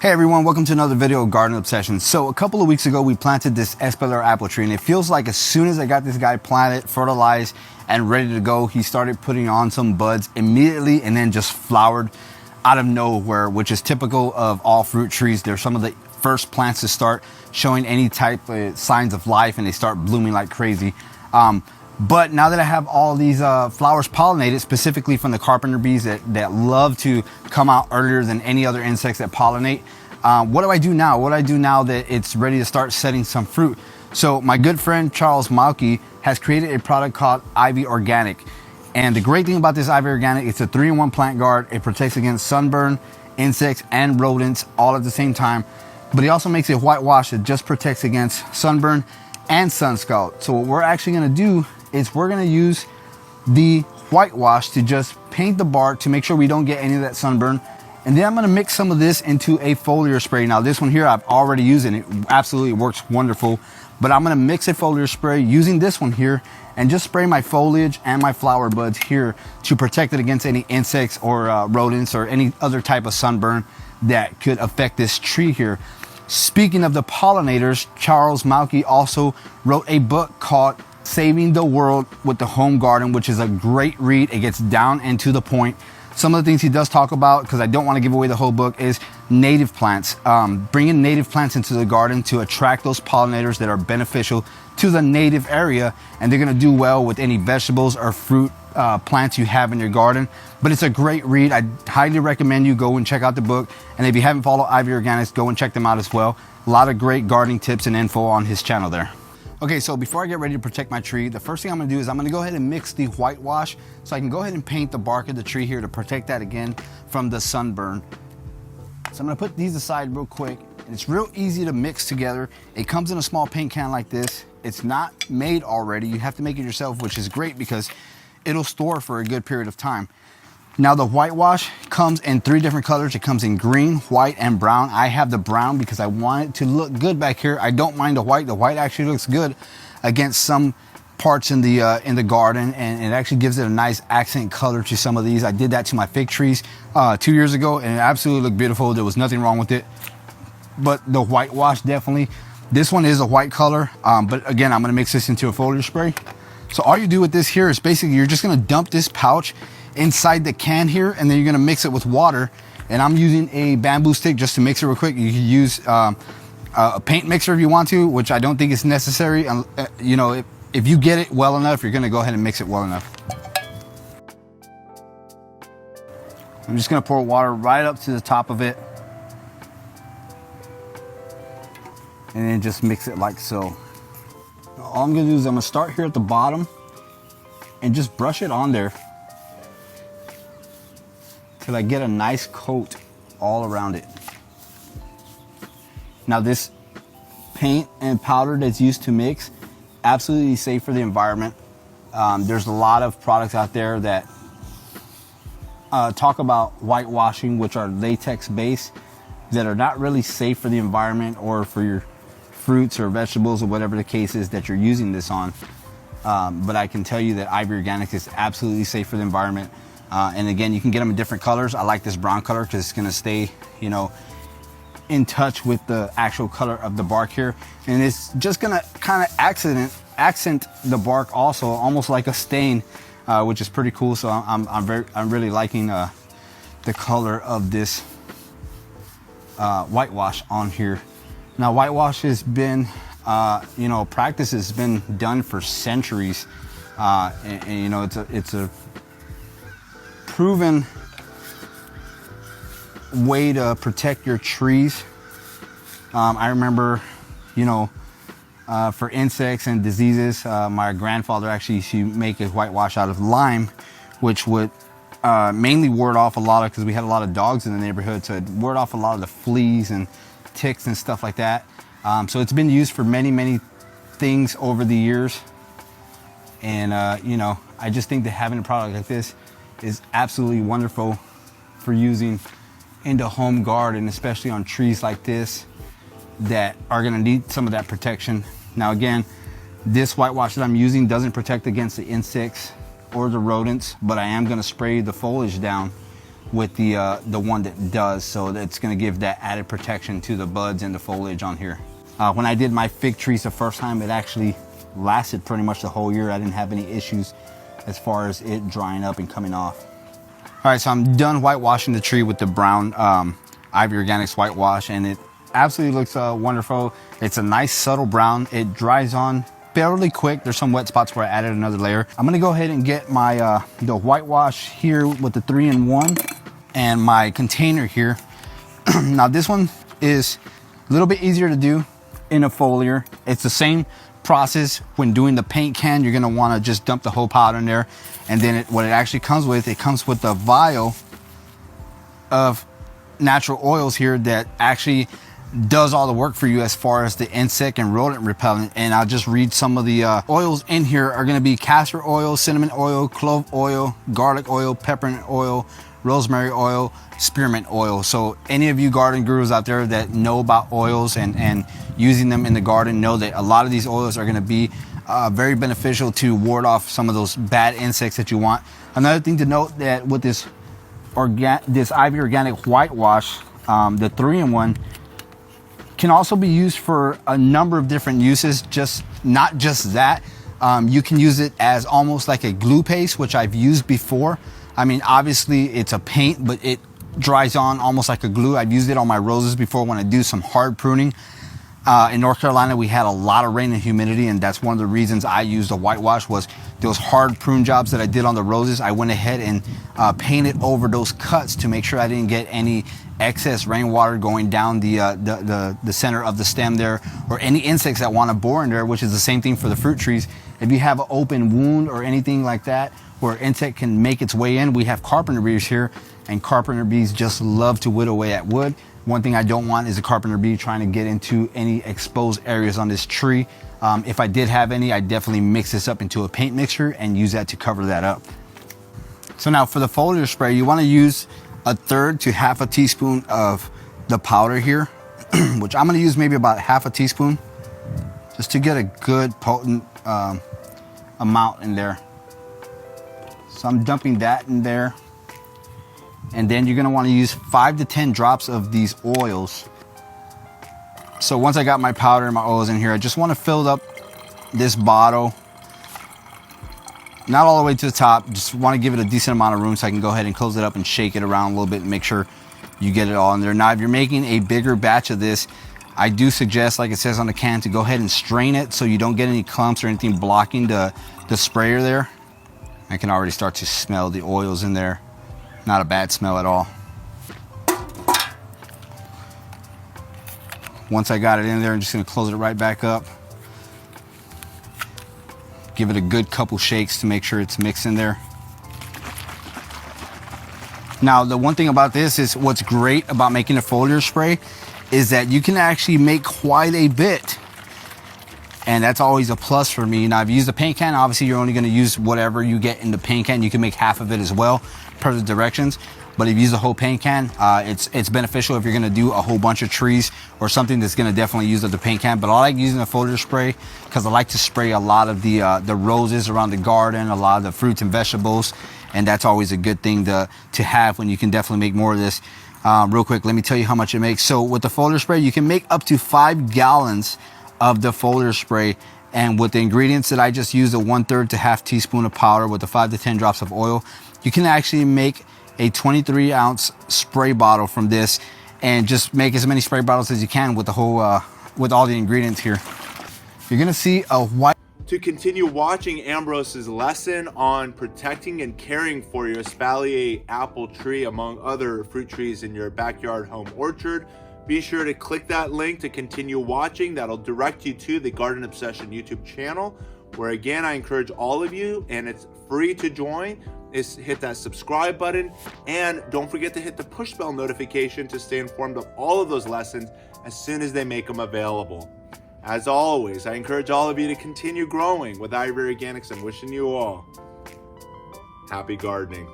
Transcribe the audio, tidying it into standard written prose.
Hey everyone, welcome to another video of Garden Obsession. So a couple of weeks ago we planted this Espalier apple tree, and it feels like as soon as I got this guy planted, fertilized, and ready to go, he started putting on some buds immediately and then just flowered out of nowhere, which is typical of all fruit trees. They're some of the first plants to start showing any type of signs of life, and they start blooming like crazy. But now that I have all these flowers pollinated, specifically from the carpenter bees that love to come out earlier than any other insects that pollinate, what do I do now? What do I do now that it's ready to start setting some fruit? So my good friend Charles Malki has created a product called Ivy Organic. And the great thing about this Ivy Organic, it's a 3-in-1 plant guard. It protects against sunburn, insects, and rodents all at the same time. But he also makes a whitewash that just protects against sunburn and sun scald. So what we're actually gonna do is we're gonna use the whitewash to just paint the bark to make sure we don't get any of that sunburn. And then I'm gonna mix some of this into a foliar spray. Now this one here I've already used and it absolutely works wonderful. But I'm gonna mix a foliar spray using this one here and just spray my foliage and my flower buds here to protect it against any insects or rodents or any other type of sunburn that could affect this tree here. Speaking of the pollinators, Charles Malki also wrote a book called Saving the World with the Home Garden, which is a great read. It gets down and to the point. Some of the things he does talk about, because I don't want to give away the whole book, is native plants. Bringing native plants into the garden to attract those pollinators that are beneficial to the native area, and they're going to do well with any vegetables or fruit plants you have in your garden. But it's a great read. I highly recommend you go and check out the book. And if you haven't followed Ivy Organics, go and check them out as well. A lot of great gardening tips and info on his channel there. Okay, so before I get ready to protect my tree, the first thing I'm gonna do is I'm gonna go ahead and mix the whitewash so I can go ahead and paint the bark of the tree here to protect that again from the sunburn. So I'm gonna put these aside real quick. It's real easy to mix together. It comes in a small paint can like this. It's not made already. You have to make it yourself, which is great because it'll store for a good period of time. Now the whitewash comes in 3 different colors. It comes in green, white, and brown. I have the brown because I want it to look good back here. I don't mind the white. The white actually looks good against some parts in the garden, and it actually gives it a nice accent color to some of these. I did that to my fig trees 2 years ago, and it absolutely looked beautiful. There was nothing wrong with it. But the whitewash definitely. This one is a white color, but again, I'm gonna mix this into a foliar spray. So all you do with this here is basically you're just gonna dump this pouch inside the can here, and then you're gonna mix it with water. And I'm using a bamboo stick just to mix it real quick. You can use a paint mixer if you want to, which I don't think is necessary. You know, if you get it well enough, you're gonna go ahead and mix it well enough. I'm just gonna pour water right up to the top of it, and then just mix it like so. All I'm gonna do is I'm gonna start here at the bottom and just brush it on there till I get a nice coat all around it. Now this paint and powder that's used to mix, absolutely safe for the environment. There's a lot of products out there that talk about whitewashing, which are latex based, that are not really safe for the environment or for your fruits or vegetables or whatever the case is that you're using this on. But I can tell you that Ivy Organics is absolutely safe for the environment. And again, you can get them in different colors. I like this brown color because it's gonna stay, you know, in touch with the actual color of the bark here. And it's just gonna kind of accent the bark also, almost like a stain, which is pretty cool. So I'm really liking the color of this whitewash on here. Now whitewash has been, you know, practice has been done for centuries. And you know, it's a proven way to protect your trees. I remember, you know, for insects and diseases, my grandfather actually used to make a whitewash out of lime, which would mainly ward off a lot of, because we had a lot of dogs in the neighborhood, so it ward off a lot of the fleas and ticks and stuff like that. So it's been used for many things over the years. And you know, I just think that having a product like this is absolutely wonderful for using in the home garden, especially on trees like this that are gonna need some of that protection. Now again, this whitewash that I'm using doesn't protect against the insects or the rodents, but I am gonna spray the foliage down with the one that does. So that's gonna give that added protection to the buds and the foliage on here. When I did my fig trees the first time, it actually lasted pretty much the whole year. I didn't have any issues as far as it drying up and coming off. All right, so I'm done whitewashing the tree with the brown Ivy Organics whitewash, and it absolutely looks wonderful. It's a nice subtle brown. It dries on fairly quick. There's some wet spots where I added another layer. I'm gonna go ahead and get my the whitewash here with the 3-in-1 and my container here. Now this one is a little bit easier to do in a foliar. It's the same process when doing the paint can. You're gonna wanna just dump the whole powder in there, and then what it actually comes with, it comes with a vial of natural oils here that actually does all the work for you as far as the insect and rodent repellent. And I'll just read some of the oils in here are gonna be castor oil, cinnamon oil, clove oil, garlic oil, peppermint oil, rosemary oil, spearmint oil. So any of you garden gurus out there that know about oils and using them in the garden know that a lot of these oils are gonna be very beneficial to ward off some of those bad insects that you want. Another thing to note that with this Ivy Organic whitewash, the 3-in-1 can also be used for a number of different uses, not just that. You can use it as almost like a glue paste, which I've used before. I mean, obviously it's a paint, but it dries on almost like a glue. I've used it on my roses before when I do some hard pruning. In North Carolina, we had a lot of rain and humidity, and that's one of the reasons I used a whitewash. Was those hard prune jobs that I did on the roses, I went ahead and painted over those cuts to make sure I didn't get any excess rainwater going down the center of the stem there, or any insects that want to bore in there, which is the same thing for the fruit trees. If you have an open wound or anything like that where insect can make its way in, we have carpenter bees here, and carpenter bees just love to whittle away at wood. One thing I don't want is a carpenter bee trying to get into any exposed areas on this tree. If I did have any, I'd definitely mix this up into a paint mixture and use that to cover that up. So now for the foliar spray, you want to use 1/3 to 1/2 teaspoon of the powder here, which I'm going to use maybe about 1/2 teaspoon just to get a good potent amount in there. So I'm dumping that in there. And then you're gonna wanna use 5 to 10 drops of these oils. So once I got my powder and my oils in here, I just wanna fill up this bottle. Not all the way to the top, just wanna give it a decent amount of room so I can go ahead and close it up and shake it around a little bit and make sure you get it all in there. Now, if you're making a bigger batch of this, I do suggest, like it says on the can, to go ahead and strain it so you don't get any clumps or anything blocking the sprayer there. I can already start to smell the oils in there. Not a bad smell at all. Once I got it in there, I'm just gonna close it right back up. Give it a good couple shakes to make sure it's mixed in there. Now, the one thing about this is what's great about making a foliar spray is that you can actually make quite a bit. And that's always a plus for me. Now, if you use the paint can, obviously you're only gonna use whatever you get in the paint can. You can make half of it as well, per the directions. But if you use the whole paint can, it's beneficial if you're gonna do a whole bunch of trees or something that's gonna definitely use the paint can. But I like using a foliar spray because I like to spray a lot of the roses around the garden, a lot of the fruits and vegetables. And that's always a good thing to have when you can definitely make more of this. Real quick, let me tell you how much it makes. So with the foliar spray, you can make up to 5 gallons of the foliar spray, and with the ingredients that I just used, a 1/3 to 1/2 teaspoon of powder with the 5 to 10 drops of oil, you can actually make a 23-ounce spray bottle from this, and just make as many spray bottles as you can with the whole with all the ingredients here. You're gonna see a white. To continue watching Ambrose's lesson on protecting and caring for your Espalier apple tree, among other fruit trees in your backyard home orchard, be sure to click that link to continue watching. That'll direct you to the Garden Obsession YouTube channel, where again, I encourage all of you, and it's free to join, is hit that subscribe button, and don't forget to hit the push bell notification to stay informed of all of those lessons as soon as they make them available. As always, I encourage all of you to continue growing with Ivy Organics, and wishing you all happy gardening.